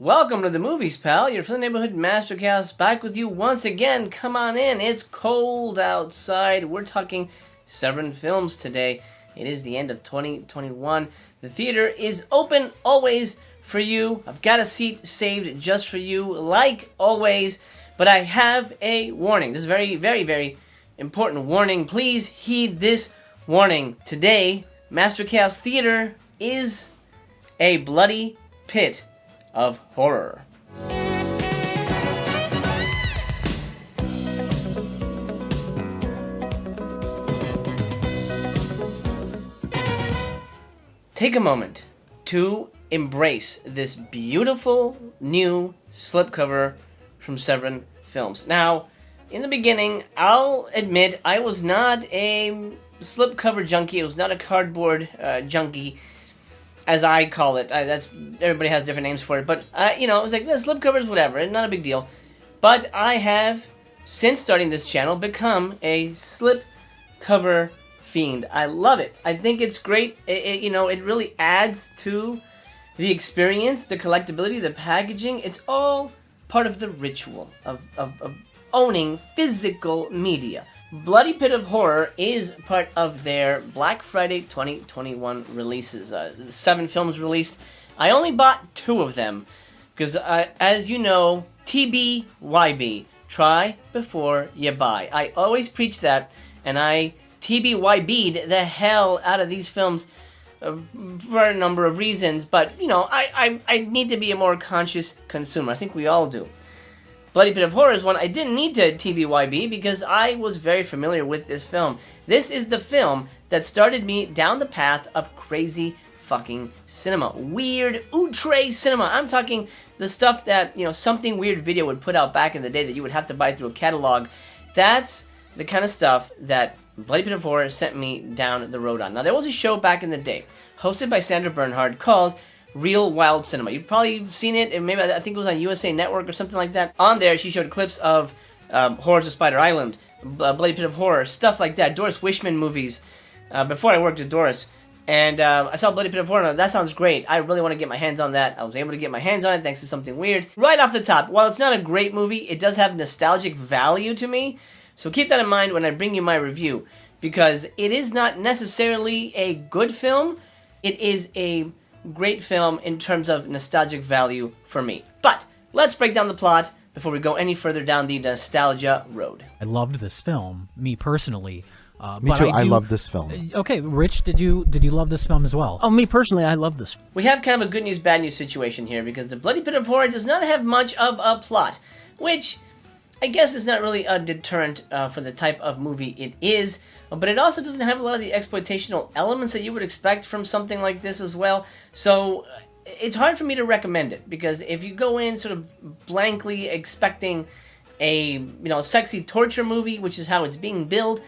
Welcome to the movies, pal. Your friendly neighborhood Mastercast back with you once again. Come on in. It's cold outside. We're talking SEVERIN films today. It is the end of 2021. The theater is open always for you. I've got a seat saved just for you, like always. But I have a warning. This is very, very, very important warning. Please heed this warning. Today, Mastercast Theater is a bloody pit of horror. Take a moment to embrace this beautiful new slipcover from SEVERIN Films. Now, in the beginning, I'll admit I was not a slipcover junkie. It was not a cardboard junkie, as I call it. That's everybody has different names for it, but it was like slipcovers, whatever, not a big deal. But I have, since starting this channel, become a slipcover fiend. I love it. I think it's great. It really adds to the experience, the collectability, the packaging. It's all part of the ritual of owning physical media. Bloody Pit of Horror is part of their Black Friday 2021 releases. 7 films released. I only bought 2 of them because, as you know, TBYB, try before you buy. I always preach that, and I TBYB'd the hell out of these films for a number of reasons, but, I need to be a more conscious consumer. I think we all do. Bloody Pit of Horror is one I didn't need to TBYB because I was very familiar with this film. This is the film that started me down the path of crazy fucking cinema. Weird, outre cinema. I'm talking the stuff that, Something Weird Video would put out back in the day that you would have to buy through a catalog. That's the kind of stuff that Bloody Pit of Horror sent me down the road on. Now, there was a show back in the day, hosted by Sandra Bernhard, called Real Wild Cinema. You've probably seen it, and maybe I think it was on USA Network or something like that. On there, she showed clips of Horrors of Spider Island, Bloody Pit of Horror, stuff like that, Doris Wishman movies, before I worked with Doris. And I saw Bloody Pit of Horror, and that sounds great. I really want to get my hands on that. I was able to get my hands on it thanks to Something Weird. Right off the top, while it's not a great movie, it does have nostalgic value to me. So keep that in mind when I bring you my review, because it is not necessarily a good film. It is a great film in terms of nostalgic value for me. But let's break down the plot before we go any further down the nostalgia road. I loved this film, me personally. Me too. I love this film. Okay, Rich, did you love this film as well? Oh, me personally, I love this. We have kind of a good news, bad news situation here because the Bloody Pit of Horror does not have much of a plot, which I guess is not really a deterrent for the type of movie it is. But it also doesn't have a lot of the exploitational elements that you would expect from something like this as well. So it's hard for me to recommend it, because if you go in sort of blankly expecting a sexy torture movie, which is how it's being billed,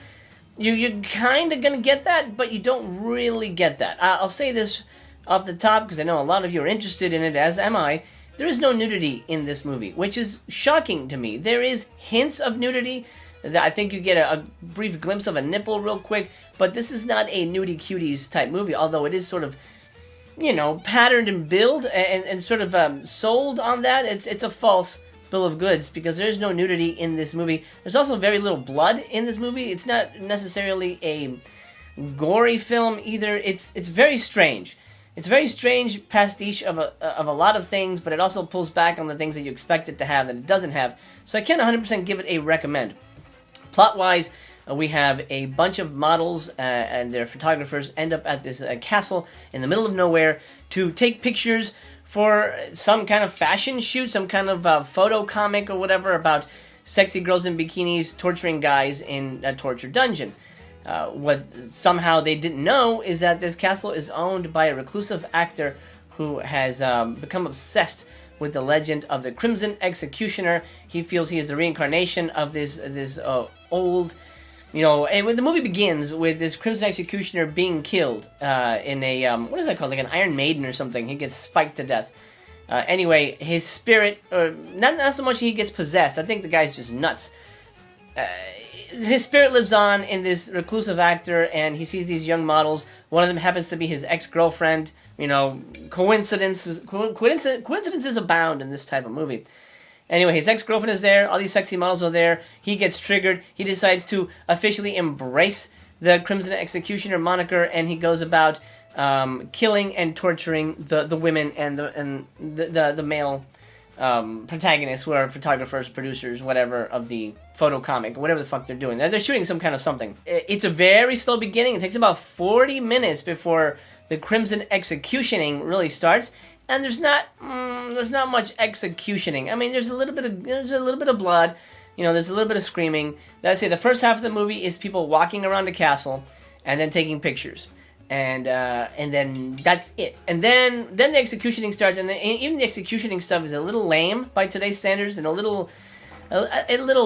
you're kind of going to get that, but you don't really get that. I'll say this off the top because I know a lot of you are interested in it, as am I. There is no nudity in this movie, which is shocking to me. There is hints of nudity. I think you get a brief glimpse of a nipple real quick, but this is not a nudie cuties type movie, although it is sort of, patterned and billed and sort of sold on that. It's a false bill of goods because there's no nudity in this movie. There's also very little blood in this movie. It's not necessarily a gory film either. It's very strange. It's a very strange pastiche of a lot of things, but it also pulls back on the things that you expect it to have that it doesn't have. So I can't 100% give it a recommend. Plot-wise, we have a bunch of models and their photographers end up at this castle in the middle of nowhere to take pictures for some kind of fashion shoot, some kind of photo comic or whatever about sexy girls in bikinis torturing guys in a torture dungeon. What somehow they didn't know is that this castle is owned by a reclusive actor who has become obsessed with the legend of the Crimson Executioner. He feels he is the reincarnation of this old, and when the movie begins with this Crimson Executioner being killed in a, what is that called, like an Iron Maiden or something. He gets spiked to death. Anyway, his spirit, not so much he gets possessed, I think the guy's just nuts. His spirit lives on in this reclusive actor, and he sees these young models. One of them happens to be his ex-girlfriend, You know, coincidences abound in this type of movie. Anyway, his ex-girlfriend is there. All these sexy models are there. He gets triggered. He decides to officially embrace the Crimson Executioner moniker, and he goes about killing and torturing the women and the male protagonists, who are photographers, producers, whatever, of the photo comic, whatever the fuck they're doing. They're shooting some kind of something. It's a very slow beginning. It takes about 40 minutes before the Crimson Executioning really starts, and there's not much executioning. I mean, there's a little bit of blood. You know, there's a little bit of screaming. Let's say the first half of the movie is people walking around the castle and then taking pictures. And then that's it. And then the executioning starts, and even the executioning stuff is a little lame by today's standards, and a little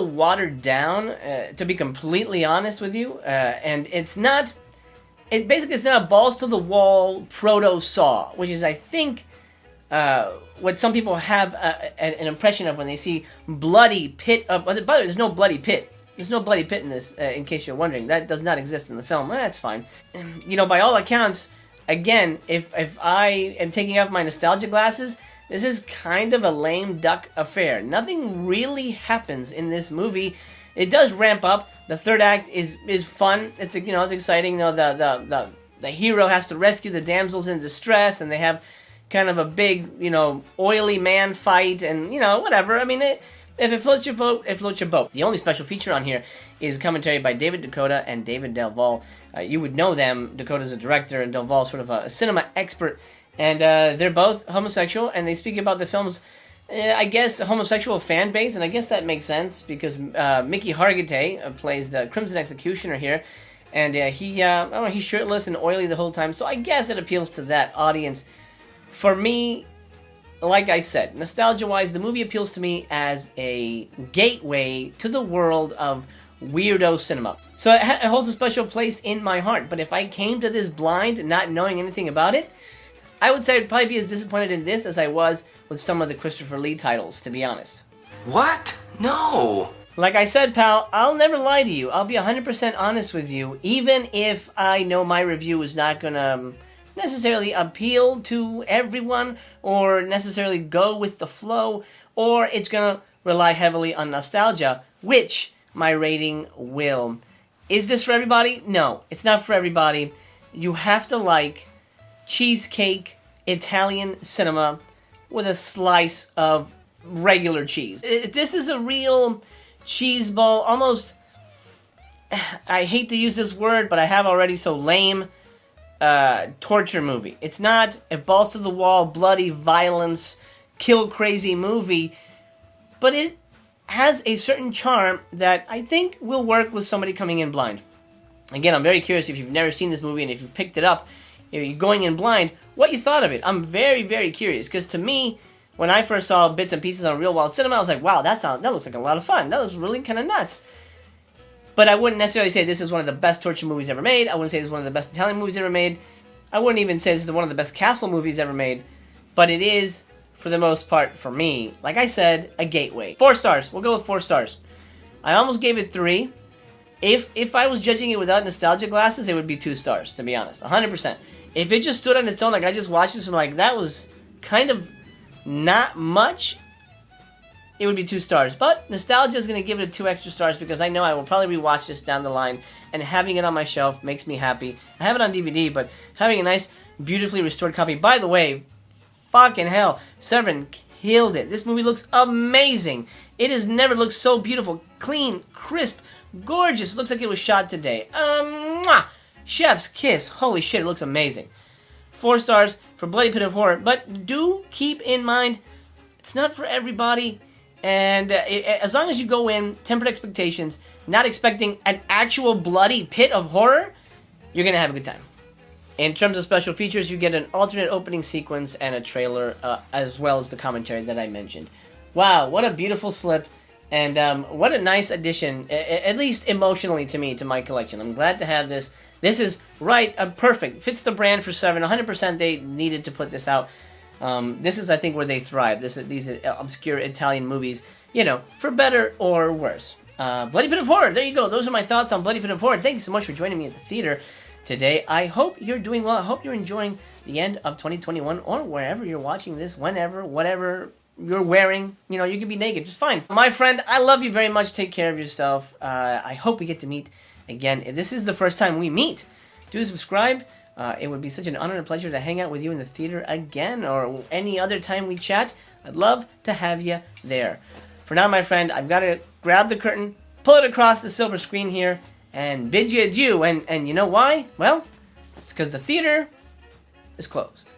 watered down, to be completely honest with you. And it's not a balls to the wall proto Saw, which is, I think, what some people have an impression of when they see bloody pit of. By the way, there's no bloody pit. There's no bloody pit in this, in case you're wondering. That does not exist in the film. That's fine. You know, by all accounts, again, if I am taking off my nostalgia glasses, this is kind of a lame duck affair. Nothing really happens in this movie. It does ramp up. The third act is fun. It's exciting. You know, the hero has to rescue the damsels in distress, and they have kind of a big, oily man fight, and whatever. I mean, if it floats your boat, it floats your boat. The only special feature on here is commentary by David Dakota and David Delval. You would know them. Dakota's a director, and Delval's sort of a cinema expert. And they're both homosexual, and they speak about the film's, I guess, homosexual fan base, and I guess that makes sense, because Mickey Hargitay plays the Crimson Executioner here, and he's shirtless and oily the whole time, so I guess it appeals to that audience. For me, like I said, nostalgia-wise, the movie appeals to me as a gateway to the world of weirdo cinema. So it holds a special place in my heart, but if I came to this blind, not knowing anything about it, I would say I'd probably be as disappointed in this as I was with some of the Christopher Lee titles, to be honest. What? No! Like I said, pal, I'll never lie to you. I'll be 100% honest with you, even if I know my review is not gonna necessarily appeal to everyone, or necessarily go with the flow, or it's gonna rely heavily on nostalgia, which my rating will. Is this for everybody? No, it's not for everybody. You have to like cheesecake Italian cinema with a slice of regular cheese. This is a real cheese ball, almost, I hate to use this word, but I have already, so lame, torture movie. It's not a balls to the wall, bloody violence, kill crazy movie, but it has a certain charm that I think will work with somebody coming in blind. Again, I'm very curious if you've never seen this movie, and if you've picked it up, if you're going in blind, what you thought of it. I'm very, very curious, because to me, when I first saw bits and pieces on Real Wild Cinema, I was like, wow, that looks like a lot of fun. That looks really kind of nuts. But I wouldn't necessarily say this is one of the best torture movies ever made. I wouldn't say this is one of the best Italian movies ever made. I wouldn't even say this is one of the best castle movies ever made. But it is, for the most part, for me, like I said, a gateway. 4 stars. We'll go with 4 stars. I almost gave it 3. If I was judging it without nostalgia glasses, it would be 2 stars, to be honest. 100%. If it just stood on its own, like I just watched this and like, that was kind of not much, it would be 2 stars. But nostalgia is going to give it 2 extra stars, because I know I will probably rewatch this down the line, and having it on my shelf makes me happy. I have it on DVD, but having a nice, beautifully restored copy. By the way, fucking hell, Severin killed it. This movie looks amazing. It has never looked so beautiful, clean, crisp, gorgeous. Looks like it was shot today. Mwah! Chef's kiss. Holy shit, it looks amazing. 4 stars for Bloody Pit of Horror. But do keep in mind, it's not for everybody. And as long as you go in, tempered expectations, not expecting an actual bloody pit of horror, you're going to have a good time. In terms of special features, you get an alternate opening sequence and a trailer, as well as the commentary that I mentioned. Wow, what a beautiful slip. And what a nice addition, at least emotionally to me, to my collection. I'm glad to have this. This is right, perfect. Fits the brand for Severin. 100% they needed to put this out. This is, I think, where they thrive. These obscure Italian movies, for better or worse. Bloody Pit of Horror, there you go. Those are my thoughts on Bloody Pit of Horror. Thank you so much for joining me at the theater today. I hope you're doing well. I hope you're enjoying the end of 2021, or wherever you're watching this, whenever, whatever you're wearing. You know, you can be naked, just fine. My friend, I love you very much. Take care of yourself. I hope we get to meet again. If this is the first time we meet, do subscribe. It would be such an honor and pleasure to hang out with you in the theater again, or any other time we chat. I'd love to have you there. For now, my friend, I've got to grab the curtain, pull it across the silver screen here, and bid you adieu. And you know why? Well, it's because the theater is closed.